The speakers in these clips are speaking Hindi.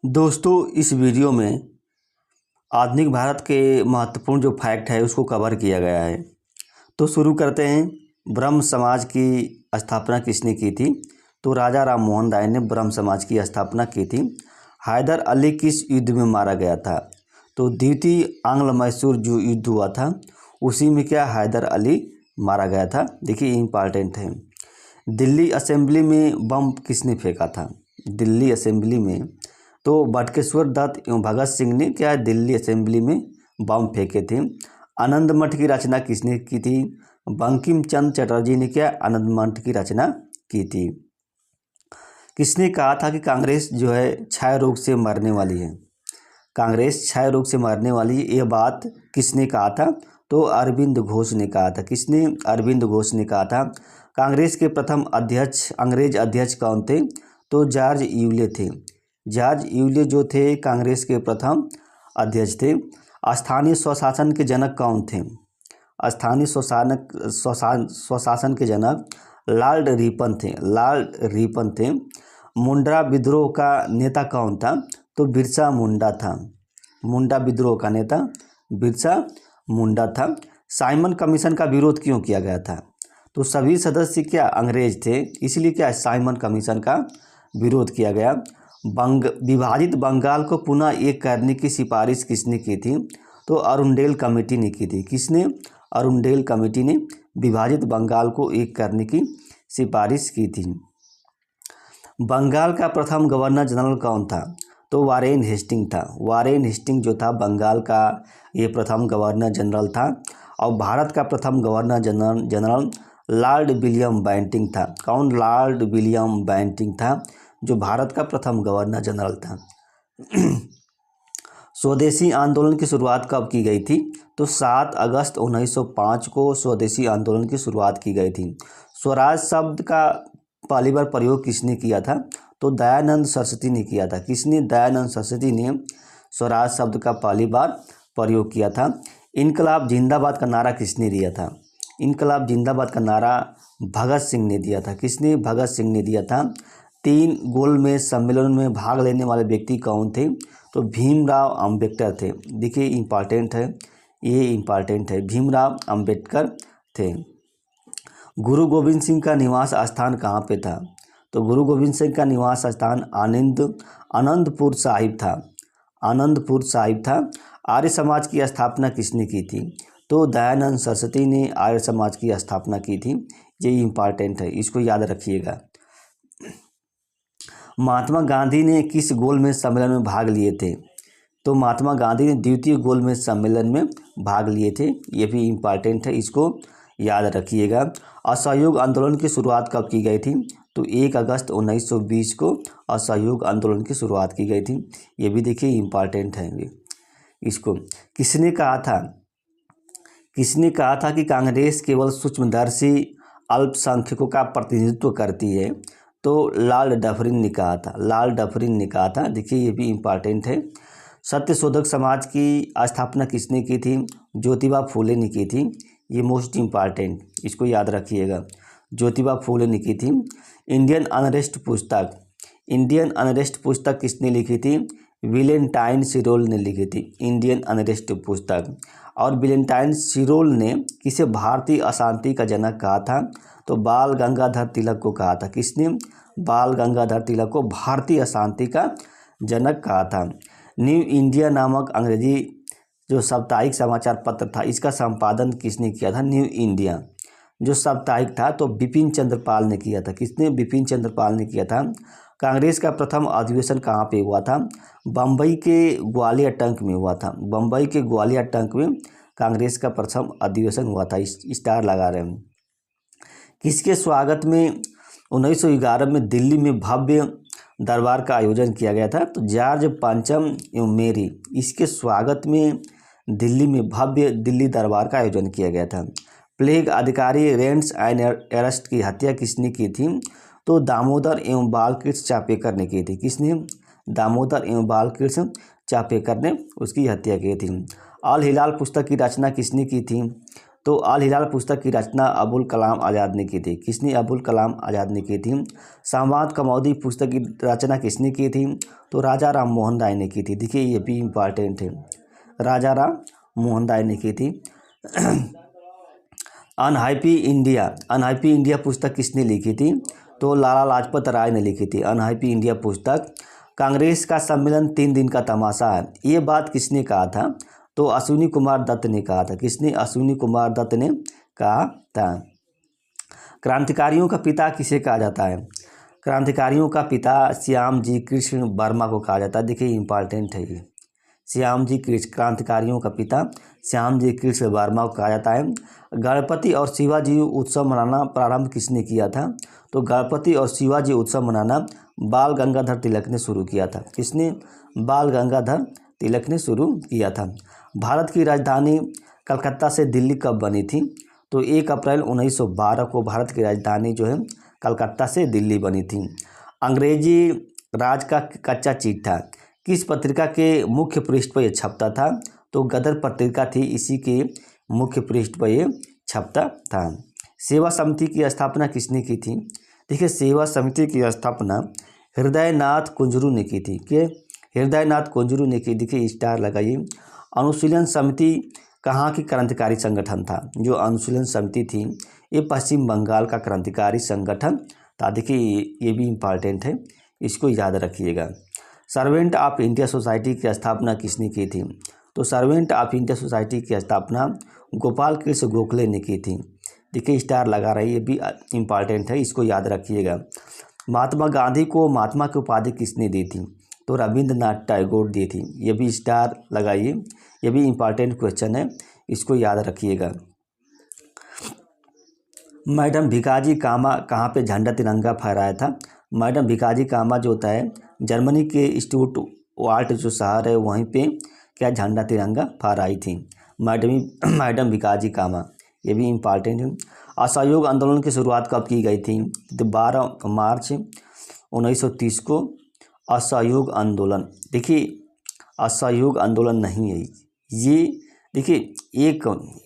दोस्तों, इस वीडियो में आधुनिक भारत के महत्वपूर्ण जो फैक्ट है उसको कवर किया गया है। तो शुरू करते हैं। ब्रह्म समाज की स्थापना किसने की थी? तो राजा राम मोहन राय ने ब्रह्म समाज की स्थापना की थी। हैदर अली किस युद्ध में मारा गया था? तो द्वितीय आंग्ल मैसूर जो युद्ध हुआ था उसी में क्या हैदर अली मारा गया था। देखिए इम्पॉर्टेंट है। दिल्ली असेंबली में बम किसने फेंका था? दिल्ली असेंबली में तो बटुकेश्वर दत्त एवं भगत सिंह ने क्या दिल्ली असेंबली में बम फेंके थे। आनंद मठ की रचना किसने की थी? बंकिम चंद्र चटर्जी ने क्या आनंद मठ की रचना की थी। किसने कहा था कि कांग्रेस जो है क्षय रोग से मरने वाली है? कांग्रेस क्षय रोग से मरने वाली है, ये बात किसने कहा था? तो अरविंद घोष ने कहा था। किसने? अरविंद घोष ने कहा था। कांग्रेस के प्रथम अध्यक्ष अंग्रेज अध्यक्ष कौन थे? तो जॉर्ज यूले थे। जॉर्ज यूले जो थे कांग्रेस के प्रथम अध्यक्ष थे। स्थानीय स्वशासन के जनक कौन थे? स्थानीय स्वशासन के जनक लॉर्ड रिपन थे। लॉर्ड रिपन थे। मुंडा विद्रोह का नेता कौन था? तो बिरसा मुंडा था। मुंडा विद्रोह का नेता बिरसा मुंडा था। साइमन कमीशन का विरोध क्यों किया गया था? तो सभी सदस्य क्या अंग्रेज थे, इसलिए क्या साइमन कमीशन का विरोध किया गया। विभाजित बंगाल को पुनः एक करने की सिफारिश किसने की थी? तो अरुणडेल कमेटी ने की थी। किसने? अरुणडेल कमेटी ने विभाजित बंगाल को एक करने की सिफारिश की थी। बंगाल का प्रथम गवर्नर जनरल कौन था? तो वारेन हेस्टिंग था। वारेन हेस्टिंग जो था बंगाल का ये प्रथम गवर्नर जनरल था। और भारत का प्रथम governor general Lord William Bentinck था। कौन? लॉर्ड विलियम बेंटिंक था जो भारत का प्रथम गवर्नर जनरल था। स्वदेशी आंदोलन की शुरुआत कब की गई थी? तो 7 अगस्त 1905 को स्वदेशी आंदोलन की शुरुआत की गई थी। स्वराज शब्द का पहली बार प्रयोग किसने किया था? तो दयानंद सरस्वती ने किया था। किसने? दयानंद सरस्वती ने स्वराज शब्द का पहली बार प्रयोग किया था। इनकलाब जिंदाबाद का नारा किसने दिया था? इनकलाब जिंदाबाद का नारा भगत सिंह ने दिया था। किसने? भगत सिंह ने दिया था। 3 गोलमेज सम्मेलन में भाग लेने वाले व्यक्ति कौन थे? तो भीमराव अंबेडकर थे। देखिए इम्पॉर्टेंट है, ये इम्पॉर्टेंट है। भीमराव अंबेडकर थे। गुरु गोविंद सिंह का निवास स्थान कहाँ पे था? तो गुरु गोविंद सिंह का निवास स्थान आनंदपुर साहिब था। आनंदपुर साहिब था। आर्य समाज की स्थापना किसने की थी? तो दयानंद सरस्वती ने आर्य समाज की स्थापना की थी। ये इम्पॉर्टेंट है, इसको याद रखिएगा। महात्मा गांधी ने किस गोलमेज सम्मेलन में भाग लिए थे? तो महात्मा गांधी ने द्वितीय गोलमेज सम्मेलन में भाग लिए थे। ये भी इम्पॉर्टेंट है, इसको याद रखिएगा। असहयोग आंदोलन की शुरुआत कब की गई थी? तो 1 अगस्त 1920 को असहयोग आंदोलन की शुरुआत की गई थी। ये भी देखिए इम्पॉर्टेंट है। इसको किसने कहा था? किसने कहा था कि कांग्रेस केवल सूक्ष्मदर्शी अल्पसंख्यकों का प्रतिनिधित्व करती है? तो लॉर्ड डफरिन ने कहा था। लॉर्ड डफरिन ने कहा था। देखिए ये भी इम्पॉर्टेंट है। सत्यशोधक समाज की स्थापना किसने की थी? ज्योतिबा फूले ने की थी। ये मोस्ट इम्पॉर्टेंट, इसको याद रखिएगा। ज्योतिबा फूले ने की थी। इंडियन अनरेस्ट पुस्तक किसने लिखी थी? विलेंटाइन सिरोल ने लिखी थी। इंडियन अनरेस्ट पुस्तक। और विलेंटाइन सिरोल ने किसे भारतीय अशांति का जनक कहा था? तो बाल गंगाधर तिलक को कहा था। किसने? बाल गंगाधर तिलक को भारतीय अशांति का जनक कहा था। न्यू इंडिया नामक अंग्रेजी जो साप्ताहिक समाचार पत्र था, इसका संपादन किसने किया था? न्यू इंडिया जो साप्ताहिक था तो बिपिन चंद्र पाल ने किया था। किसने? बिपिन चंद्र पाल ने किया था। कांग्रेस का प्रथम अधिवेशन कहाँ पे हुआ था? बम्बई के ग्वालियर टंक में हुआ था। बम्बई के ग्वालियर टंक में कांग्रेस का प्रथम अधिवेशन हुआ था। स्टार लगा रहे हैं। किसके स्वागत में 1911 में दिल्ली में भव्य दरबार का आयोजन किया गया था? तो जॉर्ज पंचम एवं मेरी, इसके स्वागत में दिल्ली में भव्य दिल्ली दरबार का आयोजन किया गया था। प्लेग अधिकारी रेंस एंड एरस्ट की हत्या किसने की थी? तो दामोदर एवं बालकृष्ण चापेकर ने की थी। किसने? दामोदर एवं बालकृष्ण चापेकर ने उसकी हत्या की थी। अल हिलाल पुस्तक की रचना किसने की थी? तो अल हिलाल पुस्तक की रचना अबुल कलाम आज़ाद ने की थी। किसने? अबुल कलाम आज़ाद ने की थी। संवाद कमौदी पुस्तक की रचना किसने की थी? तो राजा राम मोहन राय ने की थी। देखिए ये भी इम्पॉर्टेंट है, राजा राम मोहन राय ने की थी। अनहैप्पी इंडिया पुस्तक किसने लिखी थी? तो लाला लाजपत राय ने लिखी थी अनहैप्पी इंडिया पुस्तक। कांग्रेस का सम्मेलन 3 दिन का तमाशा है, ये बात किसने कहा था? तो अश्विनी कुमार दत्त ने कहा था। किसने? अश्विनी कुमार दत्त ने कहा था। क्रांतिकारियों का पिता किसे कहा जाता है? क्रांतिकारियों का पिता श्याम जी कृष्ण वर्मा को कहा जाता है। देखिए इंपॉर्टेंट है ये, श्याम जी कृष्ण, क्रांतिकारियों का पिता श्याम जी कृष्ण वर्मा को कहा जाता है। गणपति और शिवाजी उत्सव मनाना प्रारंभ किसने किया था? तो गणपति और शिवाजी उत्सव मनाना बाल गंगाधर तिलक ने शुरू किया था। किसने? बाल गंगाधर तिलक ने शुरू किया था। भारत की राजधानी कलकत्ता से दिल्ली कब बनी थी? तो 1 अप्रैल 1912 को भारत की राजधानी जो है कलकत्ता से दिल्ली बनी थी। अंग्रेजी राज का कच्चा चिट्ठा किस पत्रिका के मुख्य पृष्ठ पर यह छपता था? तो गदर पत्रिका थी, इसी के मुख्य पृष्ठ पर यह छपता था। सेवा समिति की स्थापना किसने की थी? देखिए सेवा समिति की स्थापना हृदयनाथ कुंजरू ने की थी। कि हृदयनाथ कुंजरू ने की। देखिए स्टार लगाइए। अनुशीलन समिति कहाँ की क्रांतिकारी संगठन था? जो अनुशीलन समिति थी ये पश्चिम बंगाल का क्रांतिकारी संगठन था। देखिए ये भी इम्पॉर्टेंट है, इसको याद रखिएगा। सर्वेंट ऑफ इंडिया सोसाइटी की स्थापना किसने की थी? तो सर्वेंट ऑफ इंडिया सोसाइटी की स्थापना गोपाल कृष्ण गोखले ने की थी। देखिए स्टार लगा रही है, ये भी इम्पॉर्टेंट है, इसको याद रखिएगा। महात्मा गांधी को महात्मा की उपाधि किसने दी थी? तो रविंद्रनाथ टैगोर दी थी। ये भी स्टार लगाइए, ये भी इम्पॉर्टेंट क्वेश्चन है, इसको याद रखिएगा। मैडम भिकाजी कामा कहाँ पे झंडा तिरंगा फहराया था? मैडम भिकाजी कामा जो होता है जर्मनी के स्टुटगार्ट जो शहर है वहीं पे क्या झंडा तिरंगा फहराई थी मैडम भिकाजी कामा। ये भी इम्पॉर्टेंट है। असहयोग आंदोलन की शुरुआत कब की गई थी? तो 12 मार्च 1930 को असहयोग आंदोलन। देखिए असहयोग आंदोलन नहीं है ये, देखिए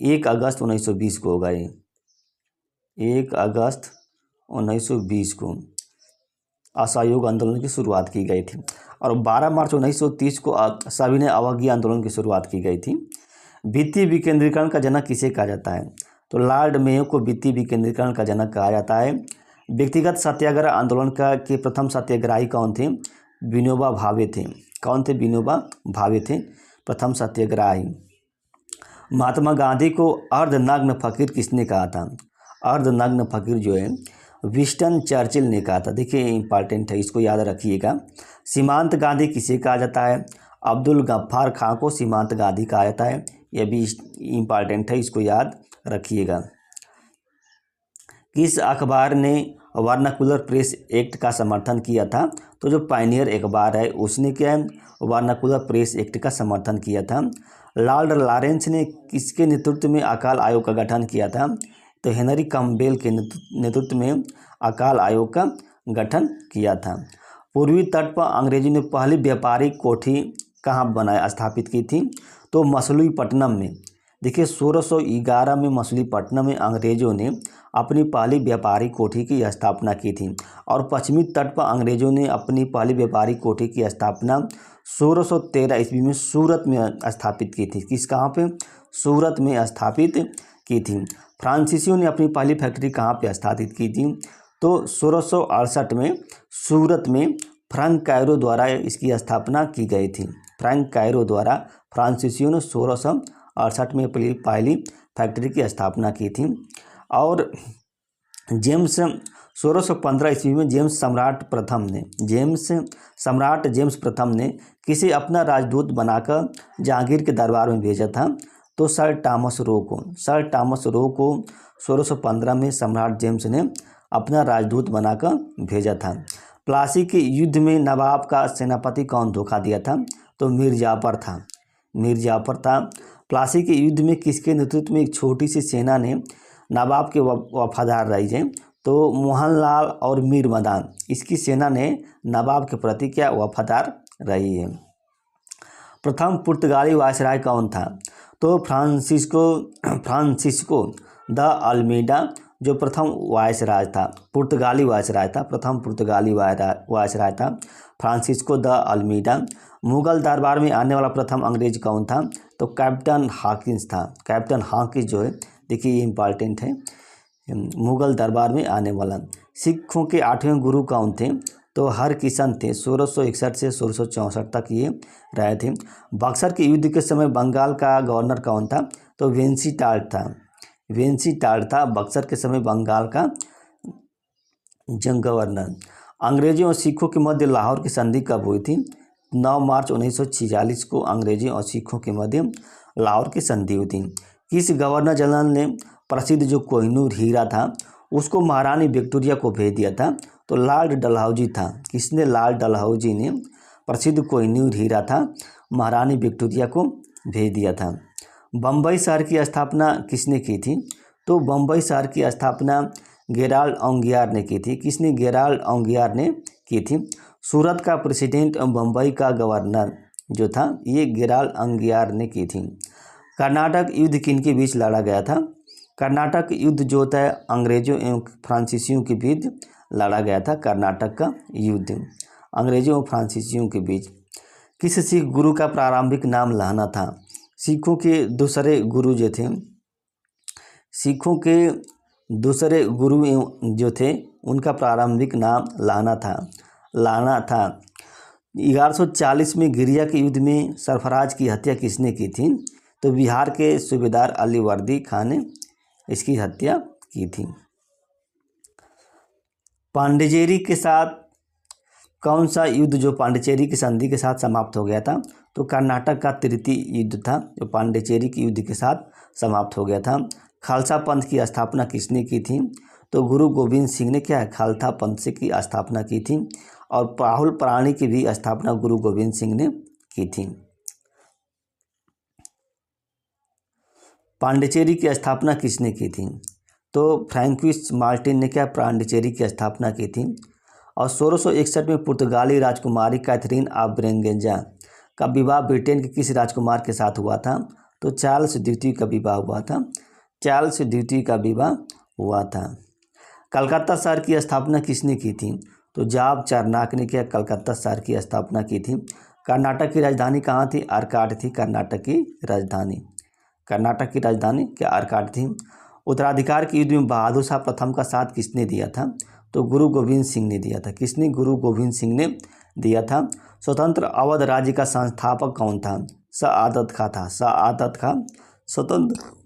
1 अगस्त 1920 को होगा ये, 1 अगस्त 1920 को असहयोग आंदोलन की शुरुआत की गई थी। और 12 मार्च 1930 को सविनय अवज्ञा आंदोलन की शुरुआत की गई थी। वित्तीय विकेंद्रीकरण का जनक किसे कहा जाता है? तो लॉर्ड मेयो को वित्तीय विकेंद्रीकरण का जनक कहा जाता है। व्यक्तिगत सत्याग्रह आंदोलन के प्रथम सत्याग्रही कौन थे? विनोबा भावे थे। कौन थे? विनोबा भावे थे प्रथम सत्याग्रही। महात्मा गांधी को अर्धनग्न फकीर किसने कहा था? अर्धनग्न फकीर जो है विंस्टन चर्चिल ने कहा था। देखिए इंपॉर्टेंट है, इसको याद रखिएगा। सीमांत गांधी किसे कहा जाता है? अब्दुल गफ्फार खां को सीमांत गांधी कहा जाता है। यह भी इम्पॉर्टेंट है, इसको याद रखिएगा। किस अखबार ने वर्नाकुलर प्रेस एक्ट का समर्थन किया था? तो जो पायनियर अखबार है उसने क्या है वर्नाकुलर प्रेस एक्ट का समर्थन किया था। लॉर्ड लॉरेंस ने किसके नेतृत्व में अकाल आयोग का गठन किया था? तो हेनरी कैम्पबेल के नेतृत्व में अकाल आयोग का गठन किया था। पूर्वी तट पर अंग्रेजों ने पहली व्यापारिक कोठी कहाँ स्थापित की थी? तो मछलीपट्टनम में। देखिए 1611 में मछलीपट्टनम में अंग्रेजों ने अपनी पहली व्यापारिक कोठी की स्थापना की थी। और पश्चिमी तट पर अंग्रेजों ने अपनी पहली व्यापारिक कोठी की स्थापना 1613 ईस्वी में सूरत में स्थापित की थी। किस कहाँ पे? सूरत में स्थापित की थी। फ्रांसीसियों ने अपनी पहली फैक्ट्री कहाँ पे स्थापित की थी? तो 1668 में सूरत में फ्रैंक कायरो द्वारा इसकी स्थापना की गई थी। फ्रैंक कायरो द्वारा फ्रांसीसियों ने 1668 में पहली फैक्ट्री की स्थापना की थी। और जेम्स 1615 ईस्वी में जेम्स प्रथम ने किसे अपना राजदूत बनाकर जहांगीर के दरबार में भेजा था? तो सर टॉमस रो को 1615 में सम्राट जेम्स ने अपना राजदूत बनाकर भेजा था। प्लासी के युद्ध में नवाब का सेनापति कौन धोखा दिया था? तो मीर जाफर था। प्लासी के युद्ध में किसके नेतृत्व में एक छोटी सी सेना ने नवाब के वफादार रही है? तो मोहनलाल और मीर मदान, इसकी सेना ने नवाब के प्रति क्या वफादार रही है। प्रथम पुर्तगाली वायसराय कौन था? तो फ्रांसिस्को द अल्मीडा जो प्रथम वायसराय था, पुर्तगाली वायसराय था, प्रथम पुर्तगाली वायसराय था फ्रांसिस्को द अल्मीडा। मुगल दरबार में आने वाला प्रथम अंग्रेज कौन था? तो कैप्टन हॉकिंस था। कैप्टन हॉकिंस जो है, देखिए ये इम्पॉर्टेंट है, मुगल दरबार में आने वाला। सिखों के 8वें गुरु कौन थे? तो हरकिशन थे। 1661 से 1664 तक ये रहे थे। बक्सर के युद्ध के समय बंगाल का गवर्नर कौन था? तो वेंसीटाल्ट था। वेंसीटाल्ट था बक्सर के समय बंगाल का जंग गवर्नर। अंग्रेजों और सिखों के मध्य लाहौर की संधि कब हुई थी? 9 मार्च 1946 को अंग्रेजों और सिखों के मध्य लाहौर की संधि हुई थी। किस गवर्नर जनरल ने प्रसिद्ध जो कोहिनूर हीरा था उसको महारानी विक्टोरिया को भेज दिया था? तो लॉर्ड डलहौजी था। किसने? लॉर्ड डलहौजी ने प्रसिद्ध कोहिनूर हीरा था महारानी विक्टोरिया को भेज दिया था। बम्बई शहर की स्थापना किसने की थी? तो बम्बई शहर की स्थापना गेराल्ड ओंगियार ने की थी। किसने? गेराल्ड ओंगियार ने की थी। सूरत का प्रेसिडेंट और बम्बई का गवर्नर जो था ये गेराल्ड ओंगियार ने की थी। कर्नाटक युद्ध किनके बीच लड़ा गया था? कर्नाटक युद्ध जो होता है अंग्रेजों एवं फ्रांसीसियों के बीच लड़ा गया था। कर्नाटक का युद्ध अंग्रेजों और फ्रांसीसियों के बीच। किस सिख गुरु का प्रारंभिक नाम लाना था? सिखों के दूसरे गुरु जो थे, सिखों के दूसरे गुरु जो थे उनका प्रारंभिक नाम लाना था। 1140 में गिरिया के युद्ध में सरफराज की हत्या किसने की थी? तो बिहार के सूबेदार अली वर्दी खान ने इसकी हत्या की थी। पांडिचेरी के साथ कौन सा युद्ध जो पांडिचेरी की संधि के साथ समाप्त हो गया था? तो कर्नाटक का तृतीय युद्ध था जो पांडिचेरी की युद्ध के साथ समाप्त हो गया था। खालसा पंथ की स्थापना किसने की थी? तो गुरु गोविंद सिंह ने क्या है खालसा पंथ से की स्थापना की थी। और पाहुल प्राणी की भी स्थापना गुरु गोविंद सिंह ने की थी। पांडिचेरी की स्थापना किसने की थी? तो फ्रैंकोइस मार्टिन ने क्या पांडिचेरी की स्थापना की थी। और 1661 में पुर्तगाली राजकुमारी कैथरीन ऑफ ब्रेगेंजा का विवाह ब्रिटेन के किस राजकुमार के साथ हुआ था? तो चार्ल्स द्वितीय का विवाह हुआ था। चार्ल्स द्वितीय का विवाह हुआ था। कलकत्ता शहर की स्थापना किसने की थी? तो जाब चारनाक ने क्या कलकत्ता शहर की स्थापना की थी। कर्नाटक की राजधानी कहाँ थी? आर्काट थी कर्नाटक की राजधानी। कर्नाटक की राजधानी क्या आर्काट थी। उत्तराधिकार के युद्ध में बहादुर शाह प्रथम का साथ किसने दिया था? तो गुरु गोविंद सिंह ने दिया था। किसने? गुरु गोविंद सिंह ने दिया था। स्वतंत्र अवध राज्य का संस्थापक कौन था? सआदत खां था। सआदत खां स्वतंत्र